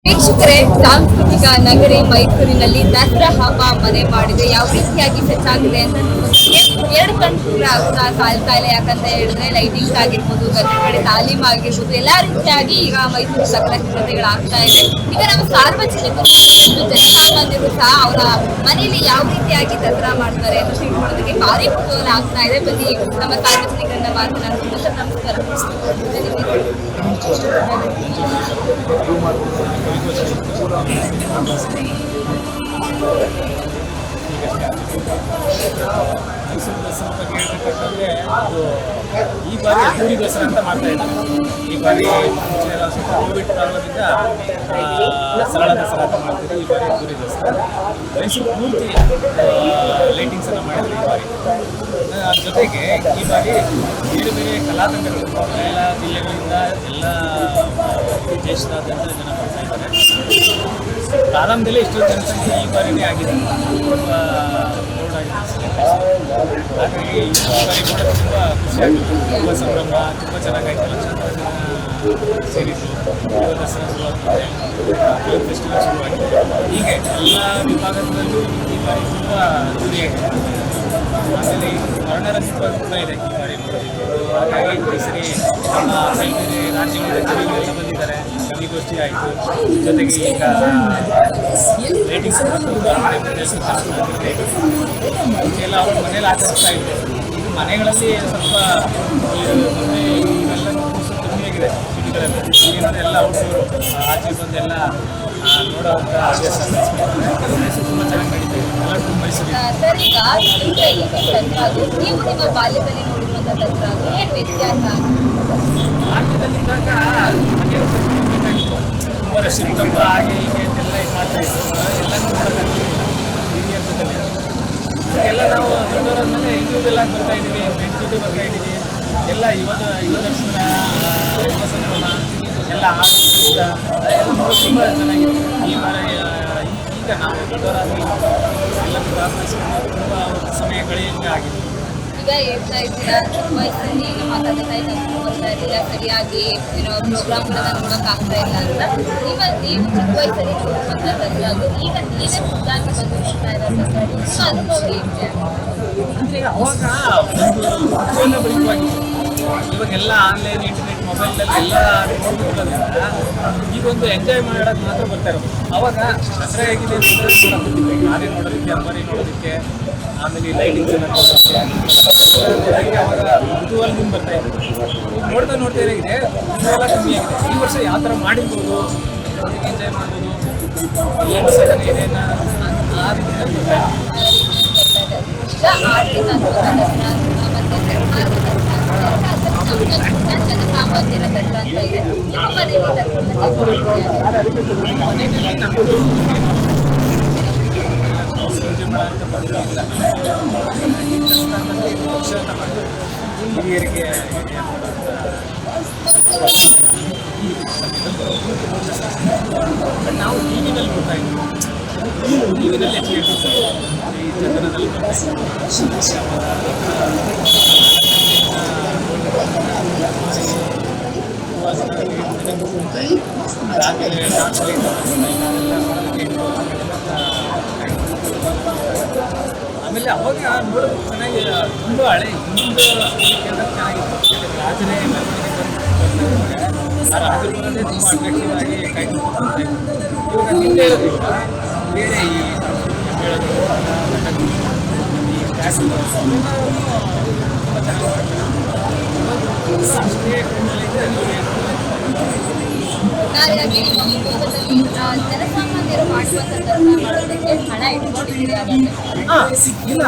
ವೀಕ್ಷಕರೇ, ಸಾಂಸ್ಕೃತಿಕ ನಗರಿ ಮೈಸೂರಿನಲ್ಲಿ ದಸರಾ ಹಬ್ಬ ಮನೆ ಮಾಡಿದೆ. ಯಾವ ರೀತಿಯಾಗಿ ಸಜ್ಜಾಗಿದೆ ಅಂತ ನೋಡೋದಕ್ಕೆ 2 ಕಣ್ಣು ಕೂಡ ಸಾಲ್ತಾ ಇಲ್ಲ. ಯಾಕಂತ ಹೇಳಿದ್ರೆ ಲೈಟಿಂಗ್ಸ್ ಆಗಿರ್ಬೋದು, ಗಜಪಡೆ ತಾಲೀಮ್ ಆಗಿರ್ಬೋದು, ಎಲ್ಲಾ ರೀತಿಯಾಗಿ ಈಗ ಮೈಸೂರು ಸಕಲ ಸಿದ್ಧತೆಗಳಾಗ್ತಾ ಇದೆ. ಈಗ ನಮ್ಮ ಸಾರ್ವಜನಿಕರು ಜನಸಾಮಾನ್ಯರು ಸಹ ಅವರ ಮನೆಯಲ್ಲಿ ಯಾವ ರೀತಿಯಾಗಿ ದಸರಾ ಮಾಡ್ತಾರೆ ಅಂತ ತಿಳ್ಕೊಳ್ಳೋದಕ್ಕೆ ಭಾರಿ ಕುತೂಹಲ ಆಗ್ತಾ ಇದೆ. ಬನ್ನಿ ನಮ್ಮ ಸಾರ್ವಜನಿಕರನ್ನ ಮಾತನಾಡ್ಕೊಂಡು. ಸರ್ ನಮಸ್ಕಾರ. ಮೈಸೂರು ದಸರಾ ಬಗ್ಗೆ ಹೇಳ್ಬೇಕಂತಂದರೆ ಅದು ಈ ಬಾರಿ ಅದ್ದೂರಿ ದಸರಾ ಅಂತ ಮಾಡ್ತಾ ಇದ್ದಾರೆ. ಈ ಬಾರಿ ಸ್ವಲ್ಪ ಕೋವಿಡ್ ಕಾರಣದಿಂದ ಸರಳ ದಸರಾ ಅಂತ ಮಾಡ್ತಿದ್ರು. ಈ ಬಾರಿ ಅದ್ದೂರಿ ದಸರಾ ಮೈಸೂರು ಪೂರ್ತಿ ಲೈಟಿಂಗ್ಸನ್ನು ಮಾಡಿದ್ರು ಈ ಬಾರಿ. ಜೊತೆಗೆ ಈ ಬಾರಿ ಬೇರೆ ಬೇರೆ ಕಲಾತಂಡಗಳು ಎಲ್ಲ ಜಿಲ್ಲೆಗಳಿಂದ ಎಲ್ಲ ದೇಶದಾದ್ಯಂತ ಜನ ಬರ್ತಾ ಇದ್ದಾರೆ. ಪ್ರಾರಂಭದಲ್ಲೇ ಇಷ್ಟೊಂದು ಜನಸಂಖ್ಯೆ ಈ ಬಾರಿನೇ ಆಗಿದೆ. ತುಂಬ ದೊಡ್ಡ ಹಾಗಾಗಿ ಈ ಬಾರಿ ನೋಡೋದು ತುಂಬ ಖುಷಿಯಾಗಿತ್ತು. ತುಂಬ ಸಂಭ್ರಮ, ತುಂಬ ಚೆನ್ನಾಗಾಯ್ತು. ಲಕ್ಷಾಂತರ ಜನ ಸೇರಿದ್ದು. ದಸರಾ ಶುರುವಾಗ್ತದೆ, ಫಿಲ್ಮ್ ಫೆಸ್ಟಿವಲ್ ಶುರುವಾಗಿದೆ. ಹೀಗೆ ಎಲ್ಲ ವಿಭಾಗದಲ್ಲೂ ಈ ಬಾರಿ ತುಂಬ ಅದ್ದೂರಿಯಾಗಿದೆ. ಆಮೇಲೆ ವರ್ಣರಂಜಿತವಾಗಿ ಕೂಡ ಇದೆ ಈ ಬಾರಿ ನೋಡೋದಕ್ಕೆ. ಹಾಗಾಗಿ ಈ ಸರಿ ನಮ್ಮ ಬೇರೆ ರಾಜ್ಯಗಳಿಂದ ಕವಿಗಳೆಲ್ಲ ಬಂದಿದ್ದಾರೆ. ಕವಿಗೋಷ್ಠಿ ಆಯಿತು. ಜೊತೆಗೆ ಈಗ ಲೈಟಿಂಗ್ಸ್ ಎಲ್ಲ ಅವ್ರ ಮನೇಲಿ ಆಚರಿಸ್ತಾ ಇದ್ದೆ. ಈಗ ಮನೆಗಳಲ್ಲಿ ಸ್ವಲ್ಪ ಮೊನ್ನೆ ಇವೆಲ್ಲ ಕಮ್ಮಿಯಾಗಿದೆ ಸಿಟಿಗಳಲ್ಲಿ. ಏನಂದರೆ ಎಲ್ಲ ಔಟ್ಡೋರು ಆಚೆ ಬಂದೆಲ್ಲ ನೋಡೋವಂಥ ಹವ್ಯಾಸ ಮೈಸೂರು ತುಂಬ ಚೆನ್ನಾಗಿ ನಡೀತಾ ಇದೆ. ಎಲ್ಲ ಮೈಸೂರು ಬಾಲ್ಯದಲ್ಲಿ ನೋಡಿರುವಂಥ ದಸರಾ ಏನು ವ್ಯತ್ಯಾಸ? ಬಾಲ್ಯದಲ್ಲಿದ್ದಾಗ ತುಂಬ ರಶ್ ಇರ್ತಪ್ಪ, ಹಾಗೆ ಹೀಗೆ ಅಂತೆಲ್ಲ ಇದು ಮಾಡ್ತಾ ಇತ್ತು. ಎಲ್ಲನೂ ನೋಡೋಕ್ಕಾಗ್ತಿಲ್ಲ ಹಿರಿಯರ ಜೊತೆಲಿ. ಎಲ್ಲ ನಾವು ದೊಡ್ಡವರಾದ್ಮೇಲೆ ಇಂಡಿವಿಜುವಲ್ ಆಗಿ ಬರ್ತಾ ಇದ್ದೀವಿ, ಫ್ರೆಂಡ್ಸ್ ಜೊತೆ ಬರ್ತಾ ಇದ್ದೀವಿ. ಎಲ್ಲ ಯುವದರ್ಶನ ಸಂಭ್ರಮ ಎಲ್ಲ ಆಟ ಎಲ್ಲ ನೋಡೋದು ತುಂಬ ಚೆನ್ನಾಗಿದೆ. ಈ ಬಾರಿ ಈಗ ನಾವು ದೊಡ್ಡವರಾದ್ಮೇಲೆ ಎಲ್ಲ ಪ್ರಾರಂಭಿಸ್ಕೊಂಡು ತುಂಬ ಸಮಯ ಕಳೆಯೋಂಗೆ ಆಗಿದೆ. ಈಗ ಹೇಳ್ತಾ ಇದ್ದೀರಾ ವಯಸ್ಸಲ್ಲಿ ಈಗ ಮಾತಾಡ್ತಾ ಬರ್ತಾ ಇರಲಿಲ್ಲ, ಸರಿಯಾಗಿ ಪ್ರೋಗ್ರಾಮ್ಗಳನ್ನ ನೋಡೋಕ್ಕಾಗ್ತಾ ಇಲ್ಲ ಅಂತ. ನೀವು ಚಿಕ್ಕ ವಯಸ್ಸಲ್ಲಿ ನೋಡುವಂಥದ್ದು ಈಗ ನೀವೇ ಖುದ್ದಾಗಿ ಬಂದು ನೋಡ್ತಾ ಇರೋಂಥದ್ದು ಅನುಭವ ಹೇಗೆ? ಅಂದರೆ ಅವಾಗ ಒಂದು ಬಳಿಕವಾಗಿತ್ತು. ಇವಾಗೆಲ್ಲ ಆನ್ಲೈನ್, ಇಂಟರ್ನೆಟ್, ಮೊಬೈಲಲ್ಲಿ ಎಲ್ಲ ನೋಡ್ತಿರೋದ್ರಿಂದ ಈಗೊಂದು ಎಂಜಾಯ್ ಮಾಡೋಕ್ಕೆ ಮಾತ್ರ ಬರ್ತಾ ಇರೋದು. ಅವಾಗ ದಸರಾ ಹೇಗಿದೆ ಅಂತಂದರೆ ನಾನೇ ನೋಡೋದಕ್ಕೆ, ಅಂಬಾರಿ ನೋಡೋದಕ್ಕೆ, ಆಮೇಲೆ ಲೈಟಿಂಗ್ಸ್ ಎಲ್ಲ ನೋಡೋದಕ್ಕೆ ಅವಾಗ ಕುತೂಹಲದಿಂದ ಬರ್ತಾ ಇತ್ತು. ನೋಡ್ತಾ ಹೇಗಿದೆ ಎಲ್ಲ ಕಮ್ಮಿ ಆಗಿದೆ. ಈ ವರ್ಷ ಯಾವ ಥರ ಮಾಡಿರ್ಬೋದು, ಎಂಜಾಯ್ ಮಾಡ್ಬೋದು, ಏನು ಸಡನ್ ಏನೇನು ಆ ರೀತಿ ಹಿರಿಯರಿಗೆ ನಾವು ಟಿವಿನಲ್ಲಿ ನೋಡ್ತಾ ಇದ್ವಿ. ಟಿವಿನಲ್ಲಿ ಹೆಚ್ಚಿಗೆ ಈ ಚಂದನದಲ್ಲಿ ಆಮೇಲೆ ಅವಾಗ ನೋಡೋದು ಚೆನ್ನಾಗಿ ತುಂಬ ಹಳೆ ಹಿಂದೂ ಚೆನ್ನಾಗಿತ್ತು. ರಾಜರೇ ರಾಜರು ಬರೋದೇ ತುಂಬ ಅಟ್ರಾಕ್ಟಿವ್ ಆಗಿ ಕಾಯ್ಕೊಂಡು ಇವಾಗ ಹಿಂದೆ ಇರೋದ್ರಿಂದ ಬೇರೆ ಈ ಹೇಳೋದು ಈ ಫ್ಯಾಷನ್ ತುಂಬ ಚೆನ್ನಾಗಿ ರಾಷ್ಟ್ರೀಯ ಜನಸಾಮಾನ್ಯರು ಮಾಡುವಂಥದ್ದಕ್ಕೆ ಹಣ ಇಟ್ಕೊಂಡಿದ್ದೀರಿ. ಇಲ್ಲ,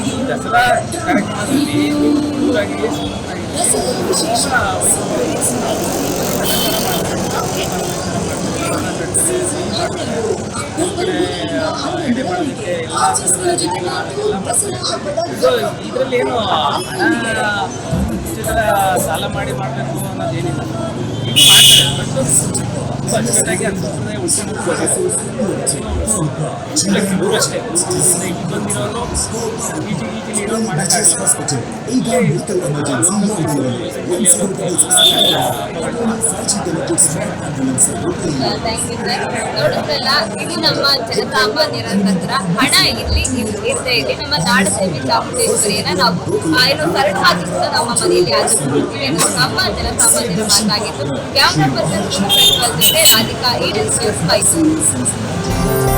ಈ ದಸರಾ ಕಾರ್ಯಕ್ರಮದಲ್ಲಿ ಊರಾಗಿ ಇದರಲ್ಲಿ ಏನು ಹಣ ಸಾಲ ಮಾಡಿ ಮಾಡಬೇಕು ಅನ್ನೋದೇನಿಲ್ಲ. ಈಗ ಮಾಡ್ತಾರೆ, ತುಂಬ ಅಚ್ಚುಕಟ್ಟಾಗಿ ಸಂಪ್ರದಾಯ ಉಳ್ಕೊಂಡು ಕೆಲವರು ಅಷ್ಟೇ ಇಲ್ಲಿ ಬಂದಿರೋರು ಈಜಿಲಿ ಇರೋರು ಮಾಡೋಕ್ಕಾಗಲ್ಲ. Thank you sir. ನೋಡಿದ್ರಲ್ಲ, ಇದು ನಮ್ಮ ಜನಸಾಮಾನ್ಯರ ಹತ್ರ ಹಣ ಇರ್ಲಿ ಇರದೇ ಇರಲಿ ನಮ್ಮ ನಾಡದೇವಿ ಚಾಮುಂಡೇಶ್ವರಿಯನ್ನ ನಾವು ಏನು ಸರಳವಾಗಿ ಕೂಡ ನಮ್ಮ ಮನೆಯಲ್ಲಿ ಆಚರಿಸ್ತೀವಿ ಅನ್ನೋದು ನಮ್ಮ ಜನಸಾಮಾನ್ಯರ ಮಾತಾಗಿತ್ತು. ಕ್ಯಾಮ್ರಾ ಪರ್ಸನ್ ಜೊತೆ ರಾಧಿಕಾ, ಈಡನ್ ನ್ಯೂಸ್ 5.